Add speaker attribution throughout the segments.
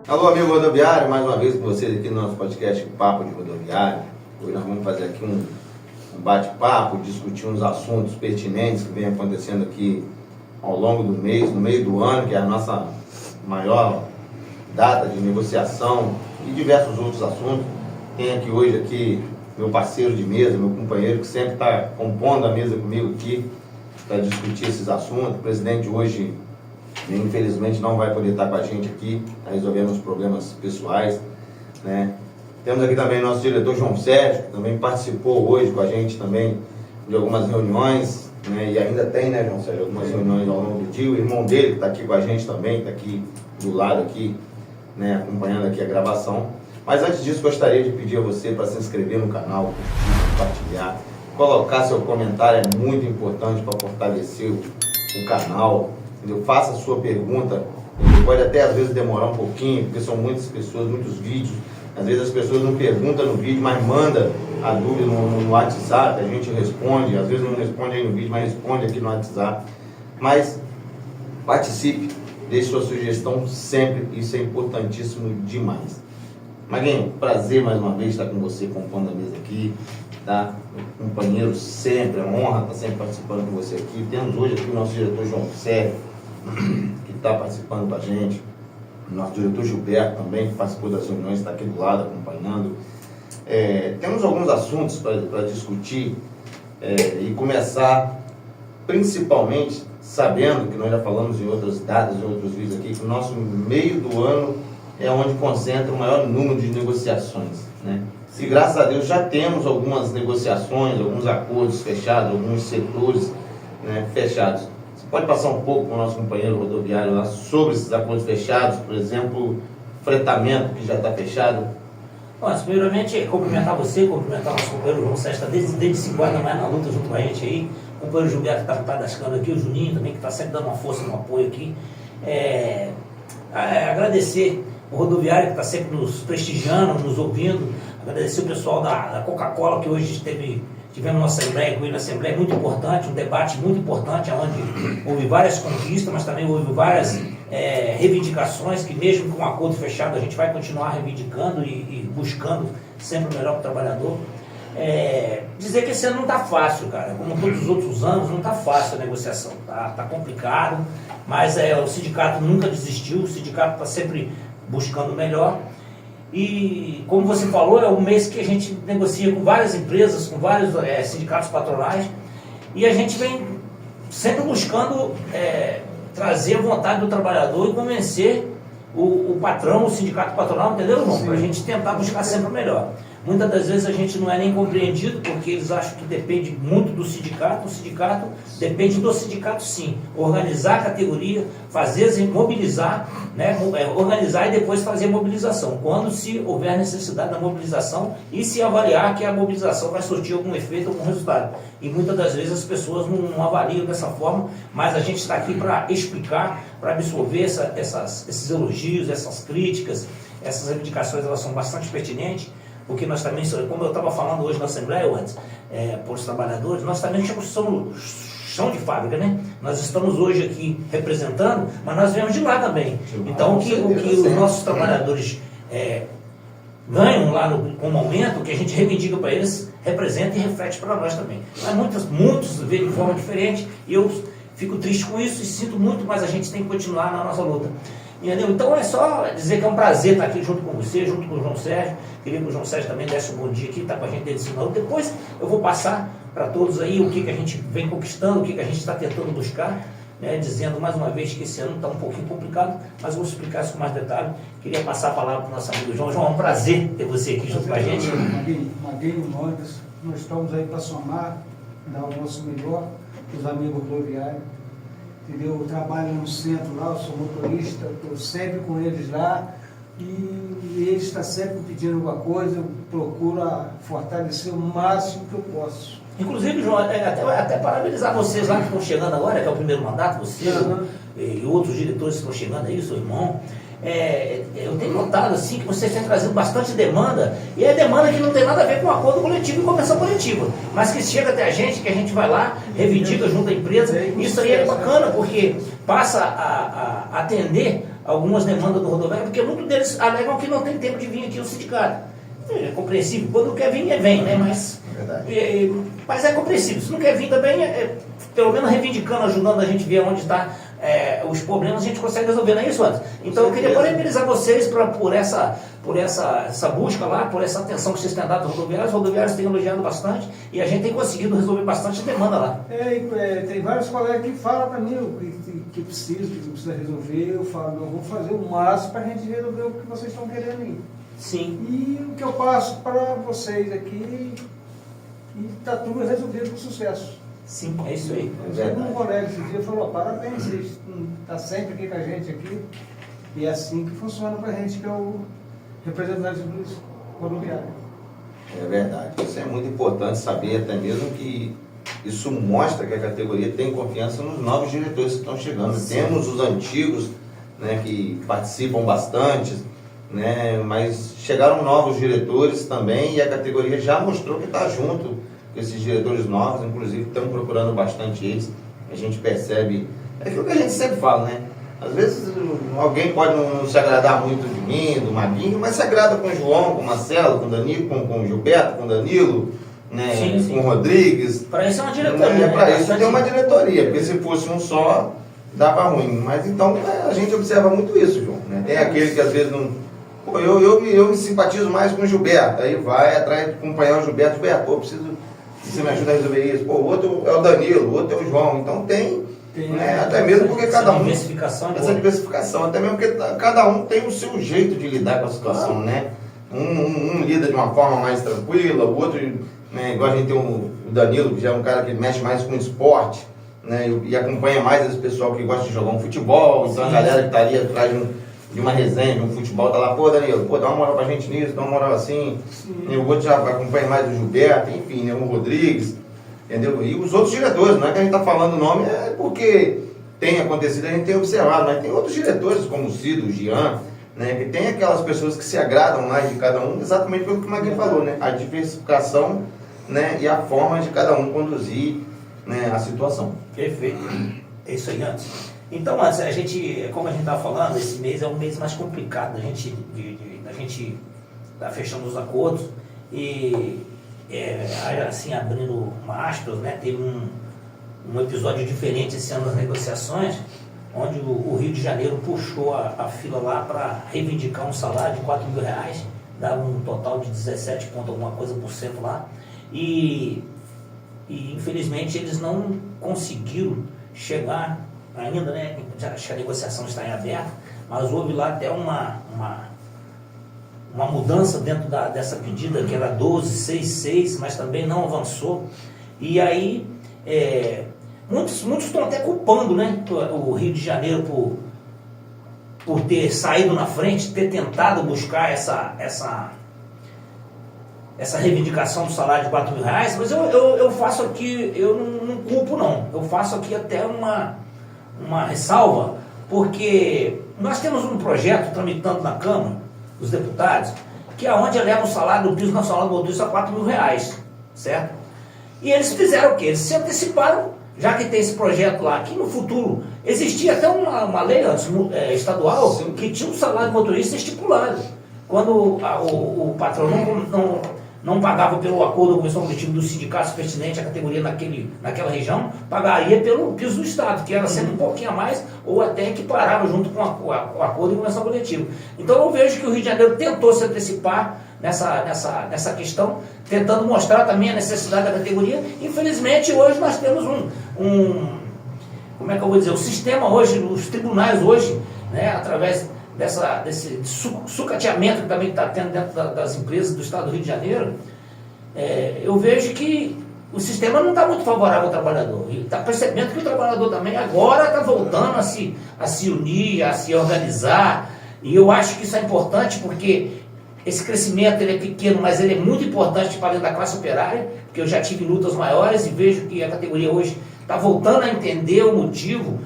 Speaker 1: Alô, amigo rodoviário, mais uma vez com vocês aqui no nosso podcast Papo de Rodoviário. Hoje nós vamos fazer aqui um bate-papo, discutir uns assuntos pertinentes que vem acontecendo aqui ao longo do mês, no meio do ano, que é a nossa maior data de negociação e diversos outros assuntos. Tem aqui hoje meu parceiro de mesa, meu companheiro que sempre está compondo a mesa comigo aqui para discutir esses assuntos. O presidente hoje, infelizmente, não vai poder estar com a gente aqui, está resolvendo os problemas pessoais, né? Temos aqui também nosso diretor João Sérgio, que também participou hoje com a gente também de algumas reuniões, né? E ainda tem, né, João Sérgio, algumas reuniões ao longo do dia. O irmão dele que está aqui com a gente também, está aqui do lado aqui, né, acompanhando aqui a gravação. Mas antes disso, gostaria de pedir a você para se inscrever no canal, curtir, compartilhar, colocar seu comentário, é muito importante para fortalecer o canal, entendeu? Faça a sua pergunta, entendeu? Pode até às vezes demorar um pouquinho, porque são muitas pessoas, muitos vídeos. Às vezes as pessoas não perguntam no vídeo, mas manda a dúvida no WhatsApp, a gente responde, às vezes não responde aí no vídeo, mas responde aqui no WhatsApp. Mas participe, deixe sua sugestão sempre, isso é importantíssimo demais. Maguinho, prazer mais uma vez estar com você, compondo a mesa aqui, tá? Meu companheiro sempre, é uma honra estar sempre participando com você aqui. Temos hoje aqui o nosso diretor João Sérgio, que está participando com a gente. Nosso diretor Gilberto também, que participou das reuniões, está aqui do lado acompanhando. Temos alguns assuntos para discutir e começar principalmente sabendo que nós já falamos em outras datas, em outros vídeos aqui, que o nosso meio do ano é onde concentra o maior número de negociações, né? E graças a Deus já temos algumas negociações, alguns acordos fechados, alguns setores, né, fechados. Pode passar um pouco com o nosso companheiro rodoviário lá sobre esses acordos fechados, por exemplo, fretamento que já está fechado?
Speaker 2: Bom, primeiramente, cumprimentar você, cumprimentar o nosso companheiro João Sérgio, que está desde 5 anos mais na luta junto com a gente aí, o companheiro Gilberto que está por trás das câmeras aqui, o Juninho também, que está sempre dando uma força, um apoio aqui. Agradecer o rodoviário que está sempre nos prestigiando, nos ouvindo, agradecer o pessoal da Coca-Cola, que hoje tivemos uma assembleia com ele, uma assembleia muito importante, um debate muito importante, onde houve várias conquistas, mas também houve várias reivindicações, que mesmo com um acordo fechado a gente vai continuar reivindicando e buscando sempre o melhor para o trabalhador. Dizer que esse ano não está fácil, cara, como todos os outros anos, não está fácil a negociação, tá complicado, mas o sindicato nunca desistiu, o sindicato está sempre buscando o melhor. E, como você falou, é um mês que a gente negocia com várias empresas, com vários sindicatos patronais, e a gente vem sempre buscando trazer a vontade do trabalhador e convencer o patrão, o sindicato patronal, entendeu, irmão? Para a gente tentar buscar sempre o melhor. Muitas das vezes a gente não é nem compreendido, porque eles acham que depende muito do sindicato. O sindicato depende do sindicato, sim. Organizar a categoria, mobilizar, né? Organizar e depois fazer mobilização. Quando se houver necessidade da mobilização e se avaliar que a mobilização vai surtir algum efeito, algum resultado. E muitas das vezes as pessoas não avaliam dessa forma, mas a gente está aqui para explicar, para absorver esses elogios, essas críticas, essas reivindicações, elas são bastante pertinentes. Porque nós também, como eu estava falando hoje na Assembleia, antes, por os trabalhadores, nós também somos chão de fábrica, né? Nós estamos hoje aqui representando, mas nós viemos de lá também. Então, o que os nossos trabalhadores ganham lá com o aumento, o que a gente reivindica para eles, representa e reflete para nós também. Mas muitos veem de forma diferente, e eu fico triste com isso e sinto muito, mas a gente tem que continuar na nossa luta. Entendeu? Então é só dizer que é um prazer estar aqui junto com você, junto com o João Sérgio. Queria que o João Sérgio também desse um bom dia aqui, está com a gente desde 5 anos. Depois eu vou passar para todos aí o que a gente vem conquistando, o que a gente está tentando buscar, né? Dizendo mais uma vez que esse ano está um pouquinho complicado, mas vou explicar isso com mais detalhe. Queria passar a palavra para o nosso amigo João. João, é um prazer ter você aqui junto com a gente.
Speaker 3: Maguinho, nós estamos aí para somar, dar o nosso melhor para os amigos rodoviários. Entendeu? Eu trabalho no centro lá, eu sou motorista, estou sempre com eles lá e eles estão sempre pedindo alguma coisa, eu procuro fortalecer o máximo que eu posso.
Speaker 2: Inclusive, João, até parabenizar vocês lá que estão chegando agora, que é o primeiro mandato, você e outros diretores que estão chegando aí, seu irmão. Eu tenho notado assim que vocês têm trazido bastante demanda, e é demanda que não tem nada a ver com acordo coletivo e convenção coletiva, mas que chega até a gente, que a gente vai lá, reivindica junto à empresa. Isso aí é bacana, porque passa a atender algumas demandas do rodoviário, porque muitos deles alegam que não tem tempo de vir aqui ao sindicato. É compreensível, quando quer vir, vem, né? Mas é compreensível. Se não quer vir também, pelo menos reivindicando, ajudando a gente ver onde está os problemas, a gente consegue resolver, não é isso, Anderson? Então eu queria parabenizar vocês por essa busca lá, por essa atenção que vocês têm dado aos rodoviários. Os rodoviários têm elogiado bastante e a gente tem conseguido resolver bastante demanda lá.
Speaker 3: Tem vários colegas que falam para mim o que precisa resolver. Eu falo, eu vou fazer o máximo para a gente resolver o que vocês estão querendo ir.
Speaker 2: Sim.
Speaker 3: E o que eu passo para vocês aqui, e está tudo resolvido com sucesso.
Speaker 2: Sim, é isso aí.
Speaker 3: Um colega esse dia falou, parabéns, vocês estão sempre aqui com a gente aqui. E é assim que funciona para a gente, que é o representante do rodoviário.
Speaker 1: É verdade. Isso é muito importante saber, até mesmo que isso mostra que a categoria tem confiança nos novos diretores que estão chegando. Sim. Temos os antigos, né, que participam bastante, né, mas chegaram novos diretores também e a categoria já mostrou que está junto com esses diretores novos, inclusive estão procurando bastante eles. A gente percebe, é aquilo que a gente sempre fala, né? Às vezes alguém pode não se agradar muito de mim, do Maguinho, mas se agrada com o João, com o Marcelo, com o Danilo, com o Gilberto, com o Danilo, né? Sim. Com o Rodrigues.
Speaker 2: Para isso é uma diretoria.
Speaker 1: Para isso tem uma diretoria, porque se fosse um só, dava ruim. Mas então a gente observa muito isso, João. Né? Tem aquele que às vezes não... Pô, eu me simpatizo mais com o Gilberto, aí vai atrás de acompanhar o Gilberto. Gilberto, pô, preciso que você me ajude a resolver isso. Pô, o outro é o Danilo, o outro é o João. Então tem né? Até mesmo porque cada um... Essa diversificação, até mesmo porque cada um tem o seu jeito de lidar com a situação, né? Um lida de uma forma mais tranquila, o outro, né, igual a gente tem o Danilo, que já é um cara que mexe mais com esporte, né, e acompanha mais esse pessoal que gosta de jogar um futebol, então a galera que está ali atrás de uma resenha, de um futebol, tá lá, pô, Danilo, pô, dá uma moral pra gente nisso, dá uma moral assim, e o outro já acompanha mais o Gilberto, enfim, né, o Rodrigues, entendeu? E os outros diretores, não é que a gente está falando o nome, é porque tem acontecido, a gente tem observado, mas tem outros diretores, como o Cido, o Jean, né, que tem aquelas pessoas que se agradam mais de cada um, exatamente pelo que o Maguinho falou, né, a diversificação, né, e a forma de cada um conduzir, né, a situação.
Speaker 2: Perfeito. É isso aí, antes. Então, antes, a gente, como a gente estava falando, esse mês é um mês mais complicado, a gente está fechando os acordos e, assim, abrindo uma aspas, né, teve um episódio diferente esse ano das negociações, onde o Rio de Janeiro puxou a fila lá para reivindicar um salário de R$4.000, dava um total de 17 ponto alguma coisa por cento lá, e infelizmente eles não conseguiram chegar ainda, né? Acho que a negociação está em aberto, mas houve lá até uma mudança dentro dessa pedida, que era 12.66, mas também não avançou. E aí, muitos estão até culpando, né, o Rio de Janeiro por ter saído na frente, ter tentado buscar essa reivindicação do salário de R$4.000, mas eu faço aqui, eu não culpo não, eu faço aqui até uma ressalva, porque nós temos um projeto tramitando na Câmara dos Deputados, que é onde eleva o salário do piso nacional do motorista a R$4.000, certo? E eles fizeram o quê? Eles se anteciparam, já que tem esse projeto lá, que no futuro existia até uma lei estadual que tinha um salário de motorista estipulado. Quando o patrão não pagava pelo acordo da Convenção Coletiva dos sindicatos pertinente à categoria naquela região, pagaria pelo piso do Estado, que era sempre um pouquinho a mais, ou até que parava junto com o acordo da Convenção Coletiva. Então eu vejo que o Rio de Janeiro tentou se antecipar nessa questão, tentando mostrar também a necessidade da categoria. Infelizmente, hoje nós temos como é que eu vou dizer, o sistema hoje, os tribunais hoje, né, através desse sucateamento que também está tendo dentro das empresas do Estado do Rio de Janeiro, eu vejo que o sistema não está muito favorável ao trabalhador. E está percebendo que o trabalhador também agora está voltando a se unir, a se organizar. E eu acho que isso é importante porque esse crescimento ele é pequeno, mas ele é muito importante para dentro da classe operária, porque eu já tive lutas maiores e vejo que a categoria hoje está voltando a entender o motivo,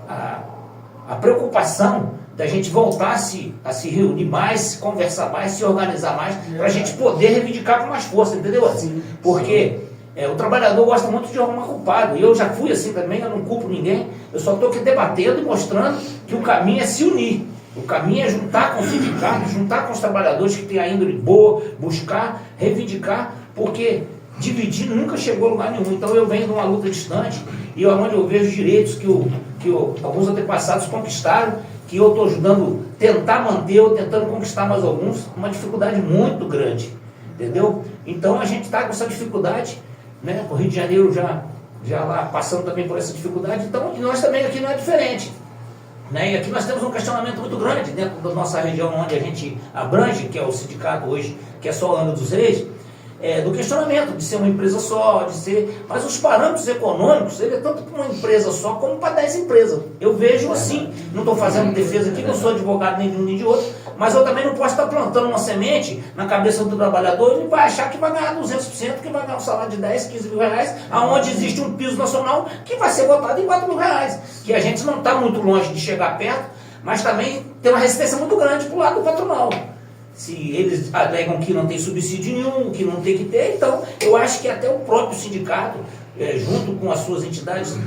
Speaker 2: a preocupação da gente voltar a se reunir mais, se conversar mais, se organizar mais, para a gente poder reivindicar com mais força, entendeu? Sim, porque O trabalhador gosta muito de arrumar culpado. E eu já fui assim também, eu não culpo ninguém. Eu só estou aqui debatendo e mostrando que o caminho é se unir. O caminho é juntar com o sindicato, juntar com os trabalhadores que têm a índole boa, buscar, reivindicar, porque dividir nunca chegou a lugar nenhum. Então eu venho de uma luta distante e onde eu vejo direitos que alguns antepassados conquistaram, que eu estou ajudando a tentar manter ou tentando conquistar mais alguns, uma dificuldade muito grande, entendeu? Então a gente está com essa dificuldade, né? O Rio de Janeiro já lá passando também por essa dificuldade, então nós também aqui não é diferente. Né? E aqui nós temos um questionamento muito grande dentro da nossa região onde a gente abrange, que é o sindicato hoje, que é só o Angra dos Reis, do questionamento de ser uma empresa só, de ser... Mas os parâmetros econômicos, ele é tanto para uma empresa só como para 10 empresas. Eu vejo assim, não estou fazendo defesa aqui, não sou advogado nem de um nem de outro, mas eu também não posso estar plantando uma semente na cabeça do trabalhador e ele vai achar que vai ganhar 200%, que vai ganhar um salário de 10, 15 mil reais, aonde existe um piso nacional que vai ser botado em 4 mil reais. Que a gente não está muito longe de chegar perto, mas também tem uma resistência muito grande para o lado do patronal. Se eles alegam que não tem subsídio nenhum, que não tem que ter, então eu acho que até o próprio sindicato, junto com as suas entidades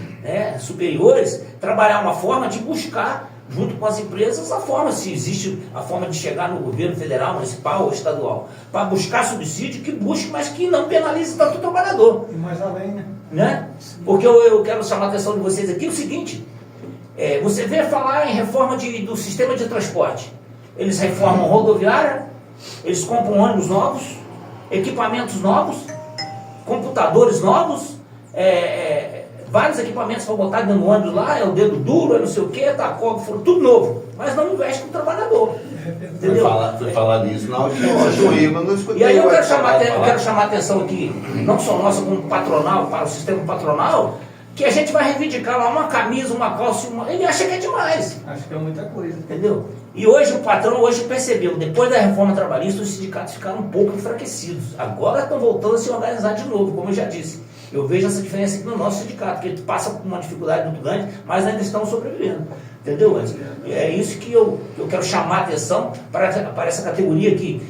Speaker 2: superiores, trabalhar uma forma de buscar, junto com as empresas, a forma, se existe a forma de chegar no governo federal, municipal ou estadual, para buscar subsídio, que busque, mas que não penalize tanto o trabalhador.
Speaker 3: E mais além,
Speaker 2: Né? Porque eu quero chamar a atenção de vocês aqui o seguinte, você vê falar em reforma do sistema de transporte. Eles reformam rodoviária, eles compram ônibus novos, equipamentos novos, computadores novos, vários equipamentos para botar dentro do ônibus lá, é o dedo duro, é não sei o que, tudo novo, mas não investe no trabalhador. Entendeu?
Speaker 1: Foi falar disso na audiência, mas não escutei.
Speaker 2: E aí eu quero chamar a atenção aqui, não só nossa como patronal, para o sistema patronal, que a gente vai reivindicar lá uma camisa, uma calça, ele acha que é demais.
Speaker 3: acho que é muita coisa.
Speaker 2: Entendeu? E hoje o patrão percebeu, depois da reforma trabalhista, os sindicatos ficaram um pouco enfraquecidos. Agora estão voltando a se organizar de novo, como eu já disse. Eu vejo essa diferença aqui no nosso sindicato, que ele passa por uma dificuldade muito grande, mas ainda estão sobrevivendo. Entendeu, Anderson? E é isso que eu quero chamar a atenção para essa categoria que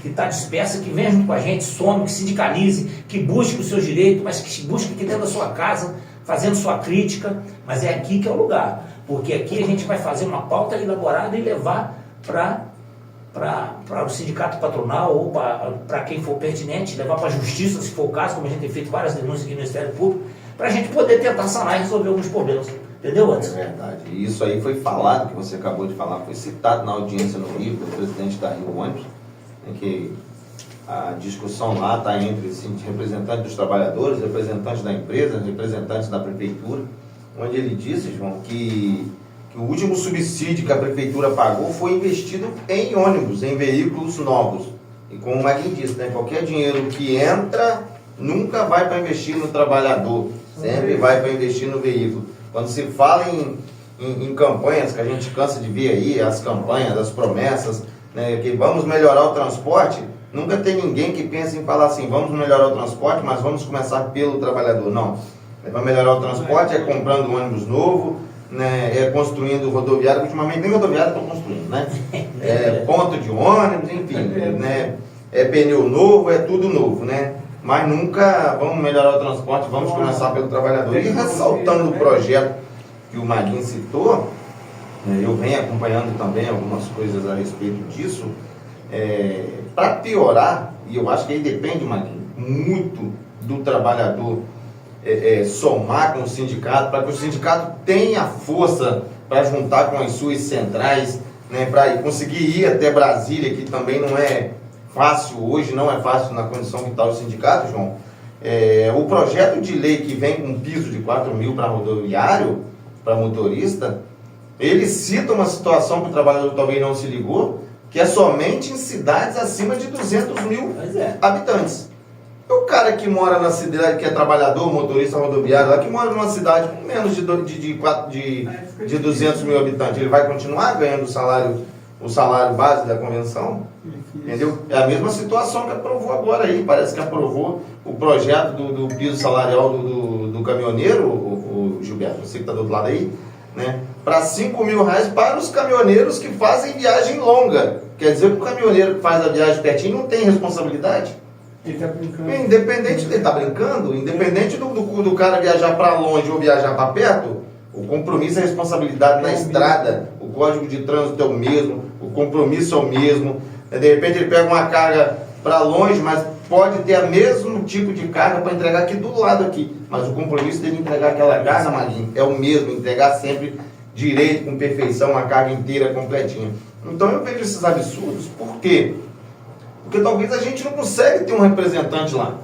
Speaker 2: está dispersa, que venha junto com a gente, some, que sindicalize, que busque os seus direitos, mas que busque aqui dentro da sua casa, fazendo sua crítica, mas é aqui que é o lugar, porque aqui a gente vai fazer uma pauta elaborada e levar para o sindicato patronal ou para quem for pertinente, levar para a justiça, se for o caso, como a gente tem feito várias denúncias aqui no Ministério Público, para a gente poder tentar sanar e resolver alguns problemas. Entendeu, Anderson?
Speaker 1: É verdade. E isso aí foi falado, que você acabou de falar, foi citado na audiência no Rio, pelo presidente da Rio Ônibus, que a discussão lá está entre representantes dos trabalhadores, representantes da empresa, representantes da prefeitura, onde ele disse, João, que o último subsídio que a prefeitura pagou foi investido em ônibus, em veículos novos. E como o Magno disse, qualquer dinheiro que entra nunca vai para investir no trabalhador, sempre vai para investir no veículo. Quando se fala em campanhas, que a gente cansa de ver aí, as campanhas, as promessas, que vamos melhorar o transporte, nunca tem ninguém que pense em falar assim, vamos melhorar o transporte, mas vamos começar pelo trabalhador. Não. Para melhorar o transporte é comprando um ônibus novo, é construindo rodoviária, ultimamente nem rodoviária estão construindo, ponto de ônibus, enfim, é pneu novo, é tudo novo, mas nunca vamos melhorar o transporte, vamos começar pelo trabalhador. E ressaltando o projeto que o Maguinho citou, eu venho acompanhando também algumas coisas a respeito disso, para piorar, e eu acho que aí depende, Maguinho, muito do trabalhador somar com o sindicato, para que o sindicato tenha força para juntar com as suas centrais, para conseguir ir até Brasília, que também não é fácil hoje, não é fácil na condição que está o sindicato, João. O projeto de lei que vem com um piso de 4 mil para rodoviário, para motorista, ele cita uma situação que o trabalhador talvez não se ligou, que é somente em cidades acima de 200 mil habitantes. O cara que mora na cidade, que é trabalhador, motorista rodoviário, lá que mora numa cidade com menos de 200 mil habitantes, ele vai continuar ganhando o salário base da convenção? Entendeu? É a mesma situação que aprovou agora aí, parece que aprovou o projeto do piso salarial do caminhoneiro, o Gilberto, você que está do outro lado aí, para 5 mil reais para os caminhoneiros que fazem viagem longa. Quer dizer que o caminhoneiro que faz a viagem pertinho não tem responsabilidade?
Speaker 3: Ele está brincando.
Speaker 1: Independente dele estar brincando, independente do cara viajar para longe ou viajar para perto, o compromisso e a responsabilidade da estrada, o código de trânsito é o mesmo, o compromisso é o mesmo. De repente ele pega uma carga para longe, mas pode ter o mesmo tipo de carga para entregar aqui do lado aqui. Mas o compromisso dele entregar aquela carga, Maguinho, é o mesmo, entregar sempre direito, com perfeição, uma carga inteira, completinha. Então eu vejo esses absurdos, por quê? Porque talvez a gente não consegue ter um representante lá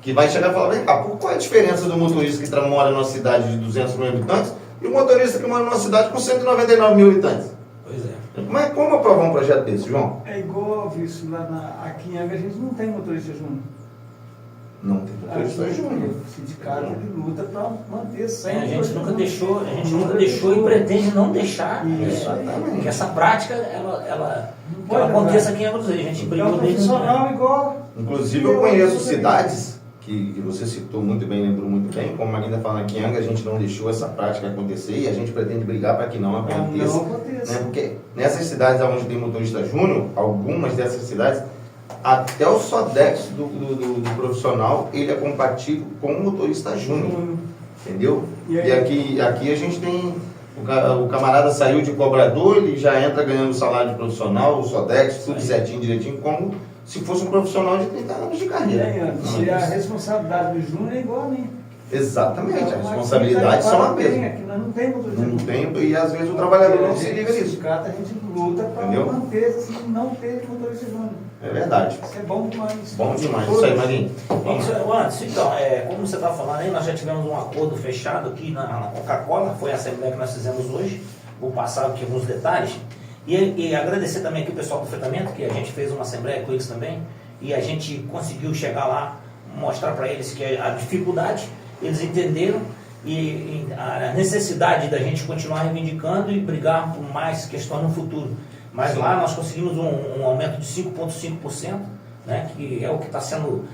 Speaker 1: que vai chegar e falar, vem cá, qual é a diferença do motorista que mora numa cidade de 200 mil habitantes e o motorista que mora numa cidade com 199 mil habitantes?
Speaker 2: Pois é.
Speaker 1: Mas como aprovar um projeto desse, João?
Speaker 3: É igual isso lá aqui em Anga, a gente não tem motorista júnior.
Speaker 1: Não tem motorista júnior.
Speaker 3: O sindicato ele luta para manter sempre.
Speaker 2: A gente nunca deixou e pretende não deixar
Speaker 1: Exatamente.
Speaker 2: que essa prática ela aconteça aqui em Angra dos Reis. A gente
Speaker 3: É
Speaker 2: brigou
Speaker 3: um
Speaker 2: desde
Speaker 3: profissional igual.
Speaker 1: Inclusive eu conheço cidades que você citou muito bem, lembrou muito bem, como a Magda está falando aqui em Angra, a gente não deixou essa prática acontecer e a gente pretende brigar para que não aconteça.
Speaker 3: Não aconteça.
Speaker 1: Né? Porque nessas cidades onde tem motorista júnior, algumas dessas cidades, até o Sodex do profissional, ele é compatível com o motorista júnior. Entendeu?
Speaker 3: E
Speaker 1: Aqui a gente tem, o camarada saiu de cobrador, ele já entra ganhando salário de profissional, o Sodex, tudo certinho, direitinho, como se fosse um profissional de 30 anos de carreira.
Speaker 3: E a responsabilidade do júnior é igual a mim.
Speaker 1: Exatamente, as responsabilidades são a mesma.
Speaker 3: Aqui nós não temos motorista
Speaker 1: Não
Speaker 3: júnior.
Speaker 1: tem, e às vezes o trabalhador não se liga
Speaker 3: No
Speaker 1: nisso.
Speaker 3: sindicato a gente luta para
Speaker 1: Entendeu?
Speaker 3: manter, assim, não ter motorista júnior.
Speaker 1: É verdade.
Speaker 3: Isso é bom demais.
Speaker 1: Bom demais. Isso aí, Marinho.
Speaker 2: Anderson, então, como você está falando aí, nós já tivemos um acordo fechado aqui na Coca-Cola, foi a assembleia que nós fizemos hoje, vou passar aqui alguns detalhes, e agradecer também aqui o pessoal do fretamento, que a gente fez uma assembleia com eles também, e a gente conseguiu chegar lá, mostrar para eles que a dificuldade, eles entenderam, e a necessidade da gente continuar reivindicando e brigar por mais questões no futuro. Mas lá nós conseguimos um aumento de 5,5%, né, que é o que está sendo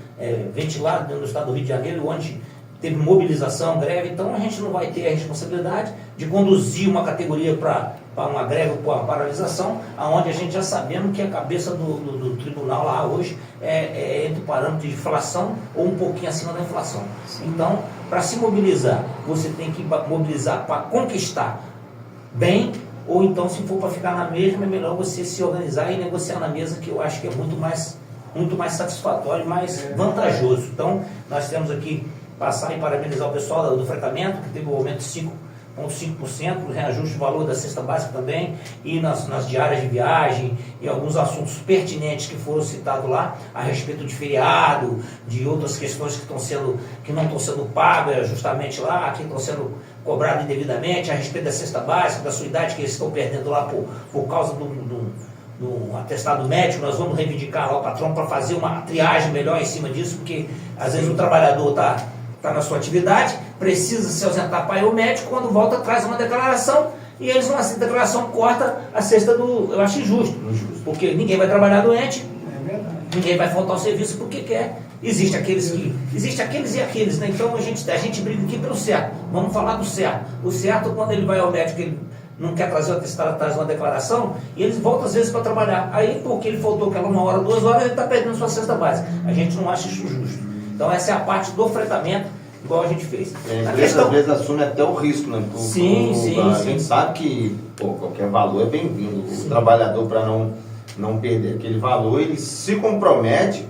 Speaker 2: ventilado dentro do estado do Rio de Janeiro, onde teve mobilização, greve. Então a gente não vai ter a responsabilidade de conduzir uma categoria para uma greve ou para uma paralisação, aonde a gente já sabemos que a cabeça do tribunal lá hoje é entre o parâmetro de inflação ou um pouquinho acima da inflação. Então, para se mobilizar, você tem que mobilizar para conquistar bem, ou então, se for para ficar na mesma, é melhor você se organizar e negociar na mesa, que eu acho que é muito mais satisfatório e mais vantajoso. Então, nós temos aqui passar e parabenizar o pessoal do fretamento, que teve um aumento de 5,5%, o reajuste do valor da cesta básica também, e nas diárias de viagem, e alguns assuntos pertinentes que foram citados lá, a respeito de feriado, de outras questões que não estão sendo pagas justamente lá, que estão sendo cobradas indevidamente, a respeito da cesta básica, da sua idade, que eles estão perdendo lá por causa do atestado médico. Nós vamos reivindicar lá o patrão para fazer uma triagem melhor em cima disso, porque às vezes o trabalhador está na sua atividade, precisa se ausentar para ir ao médico, quando volta traz uma declaração e eles não aceitam a declaração, corta a cesta eu acho injusto, porque ninguém vai trabalhar doente, ninguém vai faltar ao serviço porque quer. Existe aqueles e aqueles, né? Então a gente briga aqui pelo certo. Vamos falar do certo. O certo, quando ele vai ao médico, ele não quer trazer o atestado, traz uma declaração, e eles voltam às vezes para trabalhar. Aí, porque ele faltou aquela 1 hora, 2 horas, ele está perdendo sua cesta básica. A gente não acha isso justo. Então essa é a parte do fretamento, igual a gente fez.
Speaker 1: A empresa às vezes assume até o risco, né?
Speaker 2: Sim.
Speaker 1: A gente sabe que qualquer valor é bem-vindo. O trabalhador, para não perder aquele valor, ele se compromete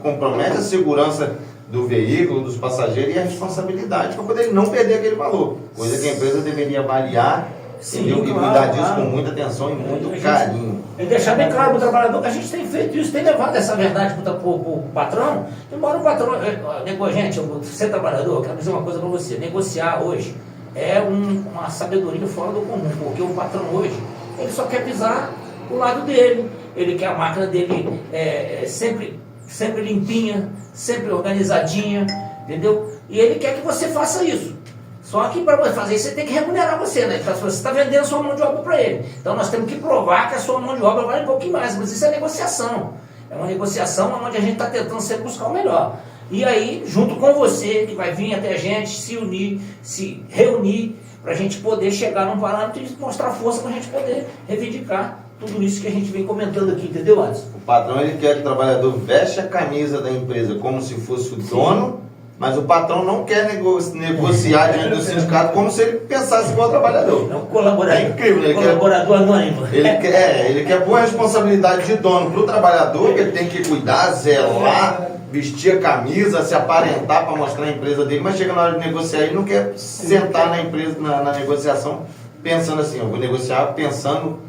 Speaker 1: a segurança do veículo, dos passageiros e a responsabilidade para poder não perder aquele valor. Coisa que a empresa deveria avaliar, entendeu? E cuidar disso com muita atenção e muito carinho.
Speaker 2: E deixar bem claro para o trabalhador que a gente tem feito isso, tem levado essa verdade para o patrão, embora o patrão, gente, você trabalhador, eu quero dizer uma coisa para você, negociar hoje é uma sabedoria fora do comum, porque o patrão hoje, ele só quer pisar o lado dele, ele quer a máquina dele sempre limpinha, sempre organizadinha, entendeu? E ele quer que você faça isso. Só que para você fazer isso, você tem que remunerar você, né? Você está vendendo a sua mão de obra para ele. Então nós temos que provar que a sua mão de obra vale um pouquinho mais, mas isso é negociação. É uma negociação onde a gente está tentando sempre buscar o melhor. E aí, junto com você, que vai vir até a gente, se unir, se reunir, para a gente poder chegar num parâmetro e mostrar força para a gente poder reivindicar tudo isso que a gente vem comentando aqui, entendeu, Anderson?
Speaker 1: O patrão ele quer que o trabalhador veste a camisa da empresa como se fosse o dono, mas o patrão não quer negociar diante do sindicato como se ele pensasse igual o trabalhador.
Speaker 2: É um colaborador,
Speaker 1: É incrível, né?
Speaker 2: colaborador anônimo.
Speaker 1: Ele quer pôr a responsabilidade de dono para o trabalhador, que ele tem que cuidar, zelar, vestir a camisa, se aparentar para mostrar a empresa dele, mas chega na hora de negociar, ele não quer sentar na empresa, na negociação, pensando assim, eu vou negociar pensando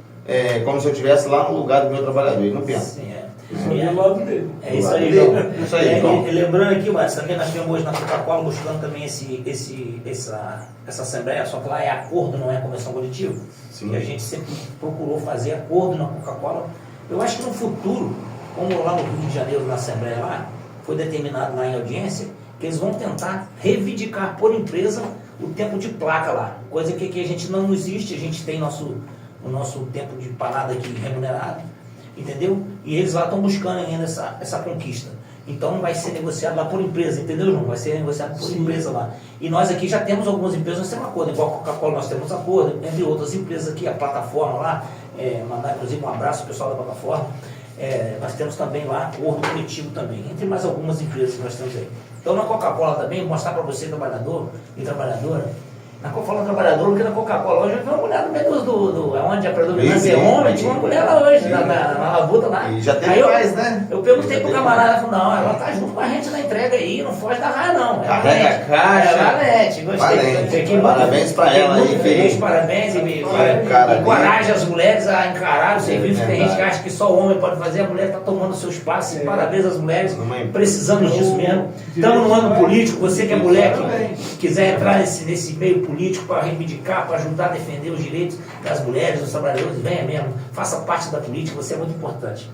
Speaker 1: como se eu estivesse lá no lugar do meu trabalhador. Ele não pensa.
Speaker 2: Sim,
Speaker 3: É
Speaker 2: isso aí,
Speaker 1: João. Isso aí, João.
Speaker 2: E lembrando aqui, mas também nós tivemos hoje na Coca-Cola buscando também essa assembleia, só que lá é acordo, não é convenção coletiva.
Speaker 1: Sim.
Speaker 2: E a gente sempre procurou fazer acordo na Coca-Cola. Eu acho que no futuro, como lá no Rio de Janeiro, na assembleia lá, foi determinado lá em audiência, que eles vão tentar reivindicar por empresa o tempo de placa lá, coisa que aqui a gente não existe, a gente tem o nosso tempo de parada aqui remunerado, entendeu? E eles lá estão buscando ainda essa conquista. Então vai ser negociado lá por empresa, entendeu, João? Vai ser negociado por empresa lá. E nós aqui já temos algumas empresas, nós temos acordo, igual a Coca-Cola nós temos acordo, entre outras empresas aqui, a plataforma lá, mandar inclusive um abraço ao pessoal da plataforma, nós temos também lá acordo coletivo também, entre mais algumas empresas que nós temos aí. Então na Coca-Cola também, mostrar para você, trabalhador e trabalhadora, na Coca-Cola trabalhador, porque na Coca-Cola hoje eu vi uma mulher no meio onde a predominância é homem, tinha uma mulher lá hoje, na labuta lá.
Speaker 1: E já tem
Speaker 2: aí
Speaker 1: mais, né?
Speaker 2: Eu perguntei pro camarada, ela falou, não, ela tá junto com a gente na entrega aí, não foge da raia não.
Speaker 1: Carrega a caixa.
Speaker 2: Valente, gostei.
Speaker 1: Valente. Parabéns pra ela aí,
Speaker 2: feliz, parabéns e encoraja as mulheres a encarar o serviço, que tem gente que acha que só o homem pode fazer, a mulher tá tomando seu espaço, e parabéns às mulheres, precisamos disso mesmo. Estamos no ano político, você que é mulher, que quiser entrar nesse meio político para reivindicar, para ajudar a defender os direitos das mulheres, dos trabalhadores, venha mesmo, faça parte da política, você é muito importante.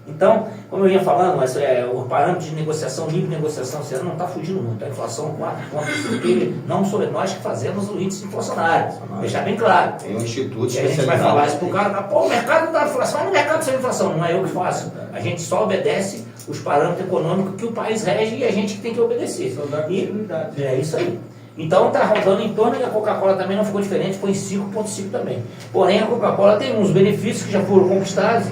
Speaker 2: Então, como eu ia falando, mas, o parâmetro de negociação, nível de negociação, você não está fugindo muito. A inflação 4 pontos, porque não somos nós que fazemos o índice inflacionário. Deixar bem claro.
Speaker 1: Tem um instituto
Speaker 2: e a gente vai falar isso para o cara, pô, o mercado está inflação, mas no mercado sem inflação, não é eu que faço. A gente só obedece os parâmetros econômicos que o país rege e a gente que tem que obedecer. E é isso aí. Então está rodando em torno, e a Coca-Cola também não ficou diferente, foi em 5,5 também. Porém, a Coca-Cola tem uns benefícios que já foram conquistados,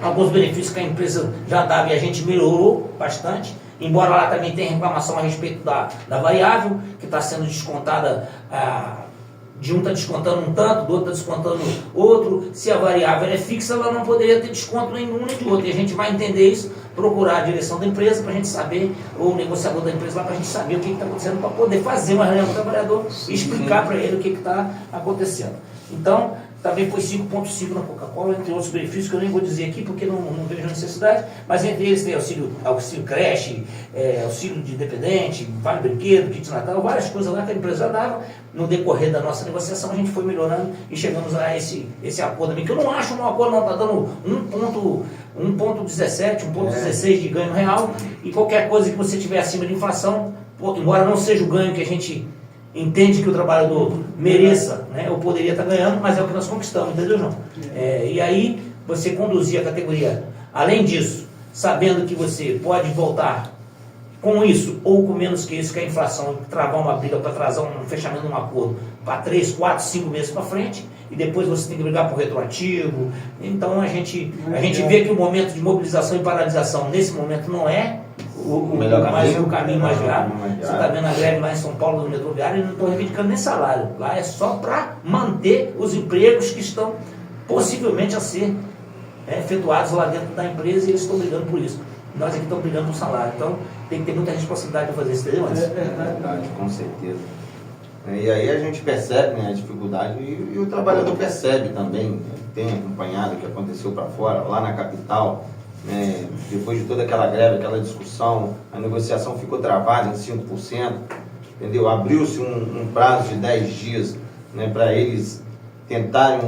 Speaker 2: alguns benefícios que a empresa já dava e a gente melhorou bastante, embora lá também tenha reclamação a respeito da variável, que está sendo descontada, de um está descontando um tanto, do outro está descontando outro. Se a variável é fixa, ela não poderia ter desconto nenhum nem de outro. E a gente vai entender isso, procurar a direção da empresa para a gente saber, ou o negociador da empresa lá para a gente saber o que está acontecendo, para poder fazer uma reunião com o trabalhador e explicar para ele o que está acontecendo. Então, também foi 5,5 na Coca-Cola, entre outros benefícios que eu nem vou dizer aqui porque não vejo necessidade, mas entre eles tem auxílio creche, auxílio de dependente, vale brinquedo, kit de Natal, várias coisas lá que a empresa dava. No decorrer da nossa negociação a gente foi melhorando e chegamos a esse acordo também, que eu não acho um acordo, não está dando 1,17, 1,16 de ganho real, e qualquer coisa que você tiver acima de inflação, embora não seja o ganho que a gente entende que o trabalhador mereça, né? Eu poderia estar ganhando, mas é o que nós conquistamos, entendeu, João? E aí você conduzir a categoria, além disso, sabendo que você pode voltar com isso, ou com menos que isso, que a inflação travar uma briga para atrasar um fechamento de um acordo para 3, 4, 5 meses para frente, e depois você tem que brigar por retroativo. Então a gente vê que o momento de mobilização e paralisação nesse momento não é o caminho mais viável. Você está vendo a greve lá em São Paulo, no metroviário, e não estão reivindicando nem salário. Lá é só para manter os empregos que estão possivelmente a ser efetuados lá dentro da empresa, e eles estão brigando por isso. Nós aqui estamos brigando por salário. Então tem que ter muita responsabilidade para fazer isso, entendeu?
Speaker 1: É verdade, com certeza. E aí a gente percebe, né, a dificuldade, e o trabalhador percebe também, tem acompanhado o que aconteceu para fora, lá na capital. Depois de toda aquela greve, aquela discussão, a negociação ficou travada em 5%, entendeu? Abriu-se um prazo de 10 dias, né, para eles tentarem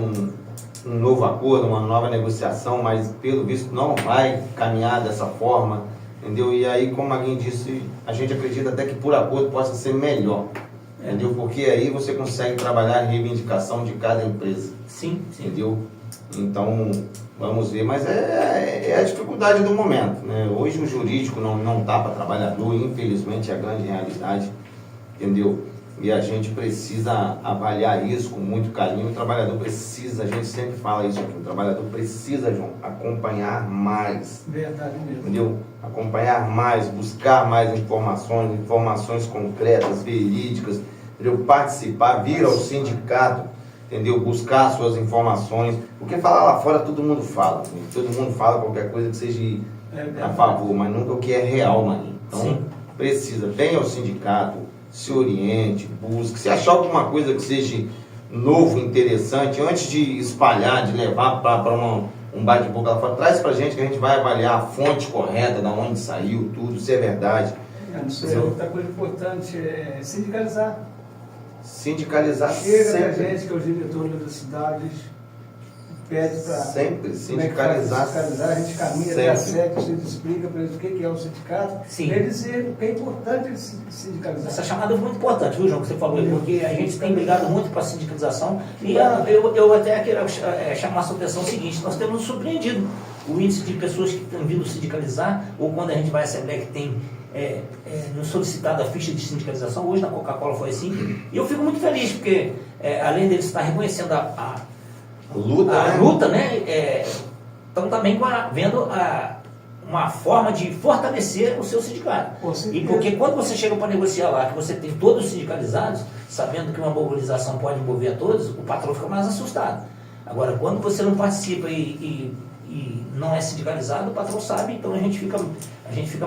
Speaker 1: um novo acordo, uma nova negociação, mas pelo visto não vai caminhar dessa forma, entendeu? E aí, como alguém disse, a gente acredita até que por acordo possa ser melhor, entendeu? Porque aí você consegue trabalhar a reivindicação de cada empresa.
Speaker 2: Sim.
Speaker 1: Entendeu? Então, vamos ver, mas é a dificuldade do momento, né? Hoje o jurídico não está para trabalhador, infelizmente é a grande realidade, entendeu? E a gente precisa avaliar isso com muito carinho. O trabalhador precisa, a gente sempre fala isso aqui, o trabalhador precisa, João, acompanhar mais.
Speaker 3: Verdade mesmo.
Speaker 1: Entendeu? Acompanhar mais, buscar mais informações concretas, verídicas, entendeu? Participar, vir ao sindicato, entendeu? Buscar suas informações, porque falar lá fora todo mundo fala, entendeu? Todo mundo fala qualquer coisa que seja a favor, mas nunca o que é real, maninho. Então,
Speaker 2: Sim.
Speaker 1: precisa, venha ao sindicato, se oriente, busque, se achar alguma coisa que seja novo, interessante, antes de espalhar, de levar para um bate-boca lá fora, traz pra gente que a gente vai avaliar a fonte correta, da onde saiu, tudo, se é verdade.
Speaker 3: Não sei, outra coisa importante é sindicalizar.
Speaker 1: Sindicalizar
Speaker 3: Chega da
Speaker 1: sempre.
Speaker 3: gente, que é os diretores das cidades, pede para
Speaker 1: Sempre, sindicalizar.
Speaker 3: Sindicalizar, a gente caminha até a sede, você explica para eles o que é o sindicato,
Speaker 2: Sim.
Speaker 3: para eles verem que é importante eles sindicalizar.
Speaker 2: Essa chamada é muito importante, viu, João, que você falou aí, porque a gente tem brigado muito para a sindicalização e eu até quero chamar a sua atenção o seguinte, nós temos nos surpreendido o índice de pessoas que estão vindo sindicalizar, ou quando a gente vai à Assembleia que tem nos solicitado a ficha de sindicalização, hoje na Coca-Cola foi assim, e eu fico muito feliz, porque além deles estar reconhecendo a luta, né, estão também vendo uma forma de fortalecer o seu sindicato. E porque quando você chega para negociar lá, que você tem todos sindicalizados, sabendo que uma mobilização pode envolver a todos, o patrão fica mais assustado. Agora, quando você não participa e não é sindicalizado, o patrão sabe, então a gente fica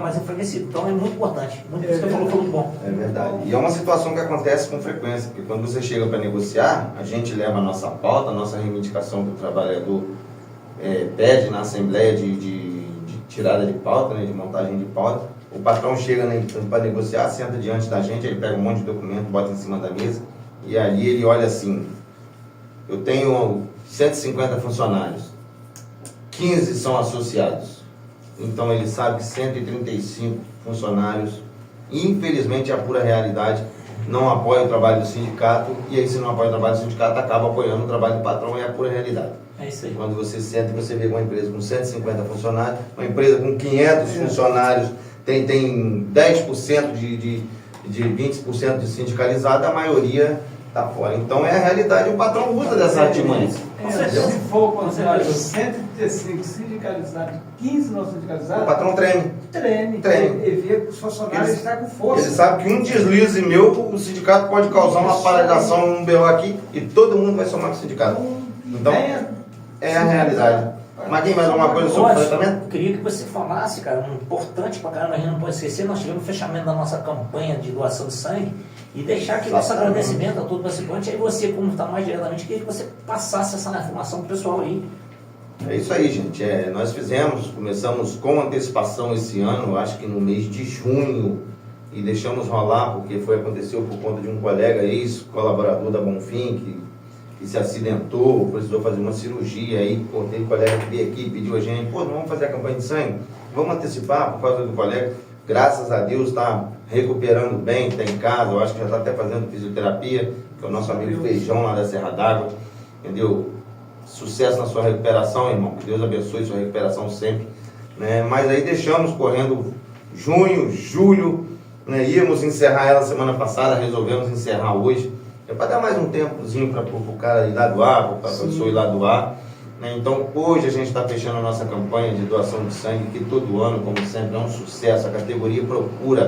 Speaker 2: mais enfraquecido. Então é muito importante. Muito que você falou foi muito bom.
Speaker 1: É verdade. E é uma situação que acontece com frequência, porque quando você chega para negociar, a gente leva a nossa pauta, a nossa reivindicação que o trabalhador pede na Assembleia de tirada de pauta, né, de montagem de pauta. O patrão chega para negociar, senta diante da gente, ele pega um monte de documento, bota em cima da mesa, e ali ele olha assim, eu tenho 150 funcionários, 15 são associados, então ele sabe que 135 funcionários, infelizmente é a pura realidade, não apoia o trabalho do sindicato, e aí se não apoia o trabalho do sindicato, acaba apoiando o trabalho do patrão, é a pura realidade.
Speaker 2: É isso aí.
Speaker 1: Quando você senta e você vê uma empresa com 150 funcionários, uma empresa com 500 funcionários, tem 10% de 20% de sindicalizado, a maioria está fora. Então é a realidade, o patrão usa dessa artimanha.
Speaker 3: Se for o contrário, 135 sindicalizados, 15 não sindicalizados,
Speaker 1: O patrão treme.
Speaker 3: treme. E vê que os funcionários estão com força.
Speaker 1: Ele sabe que um deslize meu, o sindicato pode causar uma paralisação, um BO aqui, e todo mundo vai somar com o sindicato. Então, é a realidade. Mas tem mais alguma coisa sobre o tratamento?
Speaker 2: Eu queria que você falasse, cara, um importante pra caramba, a gente não pode esquecer, nós tivemos o fechamento da nossa campanha de doação de sangue e deixar aqui nosso agradecimento a todo participante. Aí você, como está mais diretamente, queria que você passasse essa informação pro pessoal aí.
Speaker 1: É isso aí, gente. Nós começamos com antecipação esse ano, acho que no mês de junho, e deixamos rolar porque aconteceu por conta de um colega, ex-colaborador da Bonfim, que se acidentou, precisou fazer uma cirurgia, aí tem colega que veio aqui, pediu a gente, não vamos fazer a campanha de sangue? Vamos antecipar por causa do colega. Graças a Deus está recuperando bem, está em casa, eu acho que já está até fazendo fisioterapia, que é o nosso amigo Feijão lá da Serra d'Água, entendeu? Sucesso na sua recuperação, irmão, que Deus abençoe sua recuperação sempre, né? Mas aí deixamos correndo junho, julho, né? Íamos encerrar ela semana passada, resolvemos encerrar hoje, para dar mais um tempozinho para o cara ir lá doar, para a pessoa ir lá doar, né? Então hoje a gente está fechando a nossa campanha de doação de sangue, que todo ano, como sempre, é um sucesso, a categoria procura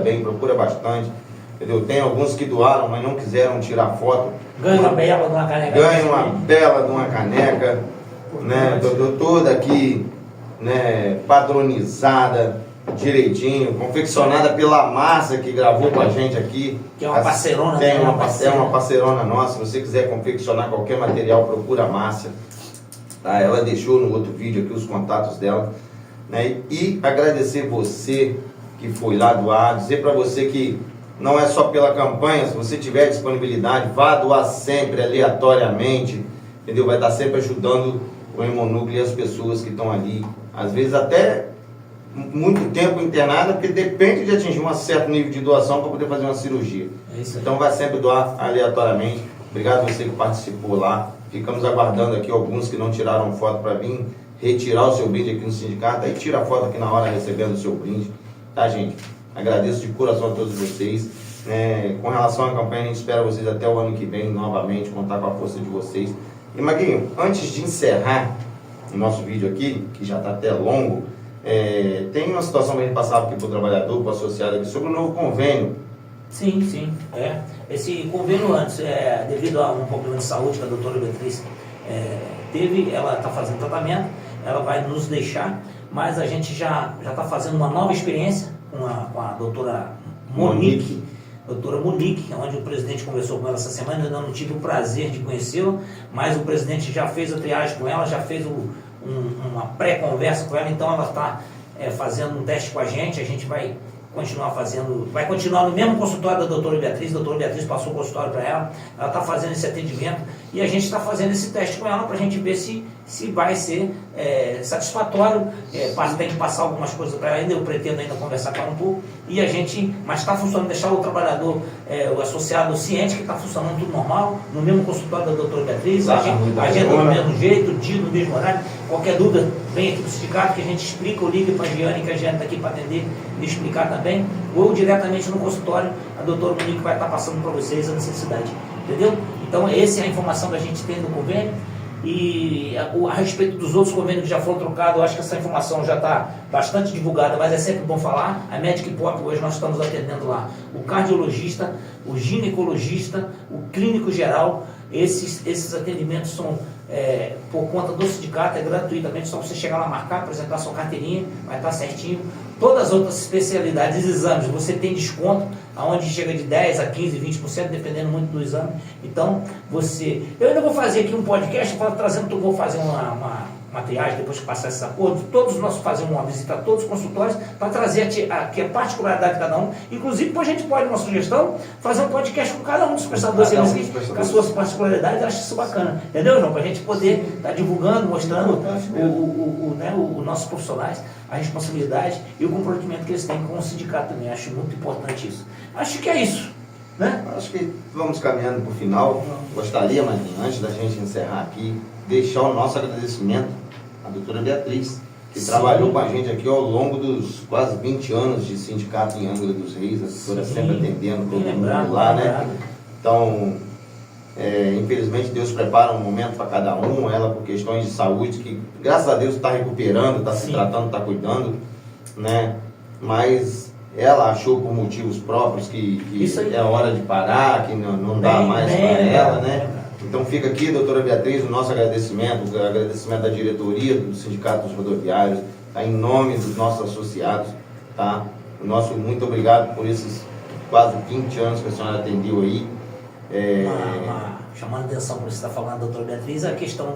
Speaker 1: bastante, entendeu? Tem alguns que doaram, mas não quiseram tirar foto.
Speaker 2: Ganha uma bela de uma caneca.
Speaker 1: Ganha uma bela de uma caneca, né? Toda aqui, né? Padronizada, direitinho, confeccionada pela Márcia, que gravou com a gente aqui.
Speaker 2: Que é uma parceirona.
Speaker 1: É uma parceirona nossa. Se você quiser confeccionar qualquer material, procura a Márcia. Tá? Ela deixou no outro vídeo aqui os contatos dela, né? E agradecer você que foi lá doar, dizer para você que não é só pela campanha, se você tiver disponibilidade, vá doar sempre, aleatoriamente, entendeu? Vai estar sempre ajudando o Hemonúcleo e as pessoas que estão ali, às vezes até muito tempo internada, porque depende de atingir um certo nível de doação para poder fazer uma cirurgia. Então vai sempre doar aleatoriamente. Obrigado a você que participou lá. Ficamos aguardando aqui alguns que não tiraram foto para vir retirar o seu brinde aqui no sindicato. Aí tira a foto aqui na hora recebendo o seu brinde. Tá, gente? Agradeço de coração a todos vocês. Com relação à campanha, a gente espera vocês até o ano que vem, novamente, contar com a força de vocês. E Maguinho, antes de encerrar o nosso vídeo aqui, que já está até longo, tem uma situação que a gente passava aqui para o trabalhador, para o associado aqui, sobre o novo convênio.
Speaker 2: Sim, sim. Esse convênio antes, devido a um problema de saúde que a doutora Beatriz teve, ela está fazendo tratamento, ela vai nos deixar, mas a gente já está fazendo uma nova experiência com a doutora Monique, onde o presidente conversou com ela essa semana. Eu não tive o prazer de conhecê-la, mas o presidente já fez a triagem com ela, já fez uma pré-conversa com ela, então ela está fazendo um teste com a gente vai continuar no mesmo consultório da doutora Beatriz. A doutora Beatriz passou o consultório para ela está fazendo esse atendimento e a gente está fazendo esse teste com ela para a gente ver se vai ser satisfatório. Tem que passar algumas coisas para ela ainda, eu pretendo ainda conversar com ela um pouco, mas está funcionando, deixar o trabalhador, o associado ciente que está funcionando tudo normal, no mesmo consultório da doutora Beatriz, agenda do mesmo jeito, dia no mesmo horário. Qualquer dúvida, vem aqui do sindicato que a gente explica, ou liga para a Giane, que a Giane está aqui para atender e explicar também, ou diretamente no consultório, a doutora Monique vai estar passando para vocês a necessidade, entendeu? Então essa é a informação que a gente tem do convênio. E a respeito dos outros convênios que já foram trocados, eu acho que essa informação já está bastante divulgada, mas é sempre bom falar. A Medic Pop, hoje nós estamos atendendo lá o cardiologista, o ginecologista, o clínico geral. Esses atendimentos são por conta do sindicato, gratuitamente, só você chegar lá, marcar, apresentar sua carteirinha, vai estar certinho. Todas as outras especialidades, exames, você tem desconto, aonde chega de 10% a 15%, 20%, dependendo muito do exame. Então, eu ainda vou fazer aqui um podcast, vou fazer uma triagem depois que passar esse acordo. Todos nós fazemos uma visita a todos os consultórios para trazer aqui a particularidade de cada um. Inclusive, depois a gente pode, uma sugestão, fazer um podcast com cada um dos prestadores de serviço, com as suas particularidades. Eu acho isso bacana, entendeu, João? Para a gente poder estar divulgando, mostrando os nossos profissionais, a responsabilidade e o comprometimento que eles têm com o sindicato também. Acho muito importante isso. Acho que é isso, né?
Speaker 1: Acho que vamos caminhando para o final. Gostaria, Maguinho, antes da gente encerrar aqui, deixar o nosso agradecimento à doutora Beatriz, que trabalhou com a gente aqui ao longo dos quase 20 anos de sindicato em Angra dos Reis, a doutora sempre atendendo todo mundo lá, né? Então, infelizmente Deus prepara um momento para cada um, ela por questões de saúde, que graças a Deus está recuperando, está se tratando, está cuidando, né? Mas ela achou por motivos próprios que é hora de parar, que não dá mais para ela, né? Então fica aqui, doutora Beatriz, o nosso agradecimento, o agradecimento da diretoria do Sindicato dos Rodoviários, tá? Em nome dos nossos associados, tá? O nosso muito obrigado por esses quase 20 anos que a senhora atendeu aí.
Speaker 2: Chamando a atenção por você estar falando da doutora Beatriz, a questão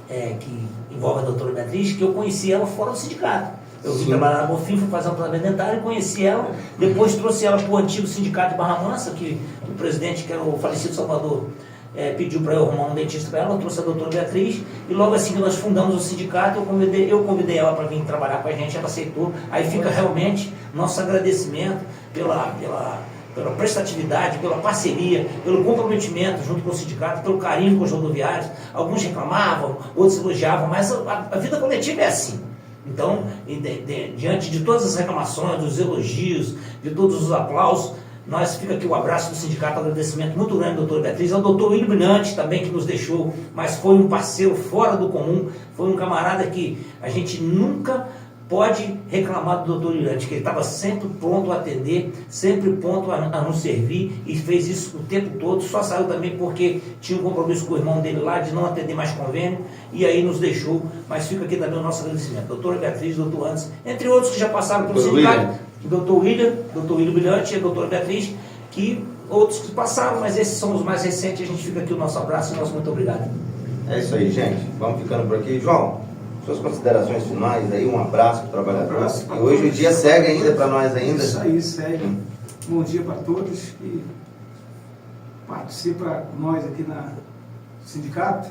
Speaker 2: que envolve a doutora Beatriz, que eu conheci ela fora do sindicato. Eu vim trabalhar na Bofim, fui fazer um tratamento dentário, conheci ela, depois trouxe ela para o antigo sindicato de Barra Mansa, que o presidente, que era o falecido Salvador, pediu para eu arrumar um dentista para ela. Eu trouxe a doutora Beatriz, e logo assim que nós fundamos o sindicato, eu convidei ela para vir trabalhar com a gente, ela aceitou. Aí fica realmente nosso agradecimento pela prestatividade, pela parceria, pelo comprometimento junto com o sindicato, pelo carinho com os rodoviários. Alguns reclamavam, outros elogiavam, mas a vida coletiva é assim. Então, diante de todas as reclamações, dos elogios, de todos os aplausos, fica aqui o abraço do sindicato, agradecimento muito grande ao doutor Beatriz, ao doutor William Brilhante também, que nos deixou, mas foi um parceiro fora do comum, foi um camarada que a gente nunca pode reclamar do doutor Brilhante, que ele estava sempre pronto a atender, sempre pronto a nos servir, e fez isso o tempo todo. Só saiu também porque tinha um compromisso com o irmão dele lá, de não atender mais convênio, e aí nos deixou. Mas fica aqui também o nosso agradecimento, doutora Beatriz, doutor Anderson, entre outros que já passaram pelo sindicato, doutor William Brilhante e a doutora Beatriz, que outros que passaram, mas esses são os mais recentes. A gente fica aqui o nosso abraço e o nosso muito obrigado.
Speaker 1: É isso aí, gente. Vamos ficando por aqui. João, suas considerações finais aí, um abraço para o trabalhador. E hoje o dia segue ainda para nós ainda.
Speaker 3: Isso aí, segue. Bom dia para todos que participam com nós aqui no sindicato.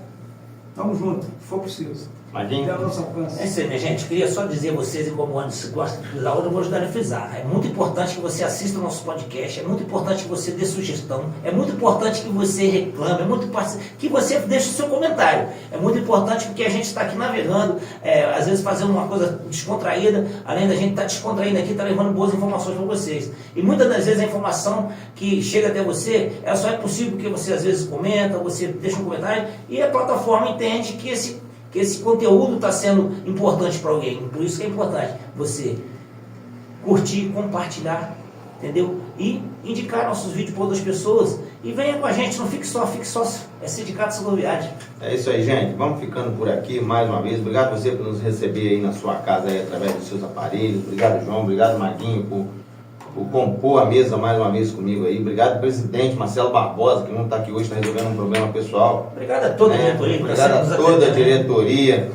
Speaker 3: Tamo junto, se for preciso.
Speaker 1: Maguinho?
Speaker 3: Até o nosso alcance.
Speaker 2: É isso aí, minha gente. Queria só dizer a vocês, e como o Anderson gosta de frisar, hoje eu vou ajudar a frisar. É muito importante que você assista o nosso podcast, é muito importante que você dê sugestão, é muito importante que você reclame, é muito importante que você deixe o seu comentário. É muito importante porque a gente está aqui navegando, às vezes fazendo uma coisa descontraída, além da gente estar descontraído aqui, está levando boas informações para vocês. E muitas das vezes a informação que chega até você, ela só é possível porque você às vezes comenta, você deixa um comentário e a plataforma entende que esse conteúdo está sendo importante para alguém. Por isso que é importante você curtir, compartilhar, entendeu? E indicar nossos vídeos para outras pessoas. E venha com a gente, não fique sócio. É Sindicato Soloviário.
Speaker 1: É isso aí, gente. Vamos ficando por aqui mais uma vez. Obrigado a você por nos receber aí na sua casa, aí, através dos seus aparelhos. Obrigado, João. Obrigado, Maguinho, por compor a mesa mais uma vez comigo aí. Obrigado, presidente Marcelo Barbosa, que não está aqui hoje, está resolvendo um problema pessoal.
Speaker 2: Obrigado a toda a diretoria.
Speaker 1: Obrigado a toda a diretoria.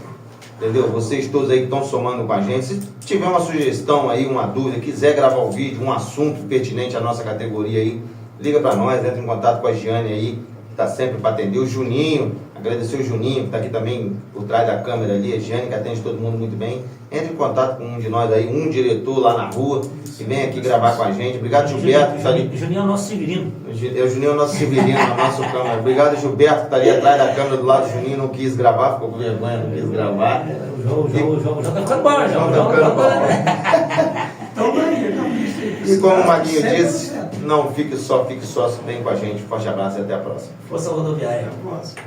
Speaker 1: Entendeu? Vocês todos aí que estão somando com a gente. Se tiver uma sugestão aí, uma dúvida, quiser gravar o vídeo, um assunto pertinente à nossa categoria aí, liga para nós, entra em contato com a Giane aí, que está sempre para atender. O Juninho, agradecer o Juninho, que está aqui também por trás da câmera ali, a Giane, que atende todo mundo muito bem. Entre em contato com um de nós aí, um diretor lá na rua, que vem aqui gravar com a gente. Obrigado, Gilberto, que está ali.
Speaker 2: Juninho é o nosso Severino.
Speaker 1: O Juninho é o nosso Severino, na nossa câmera. Obrigado, Gilberto, que está ali atrás da câmera do lado do Juninho, não quis gravar, ficou com vergonha, não quis gravar.
Speaker 2: O João tá ficando bom, João.
Speaker 1: E como o Maguinho disse, não fique só, fique sócio, vem com a gente. Forte abraço e até a próxima.
Speaker 2: Força Rodoviária.
Speaker 3: Até a próxima.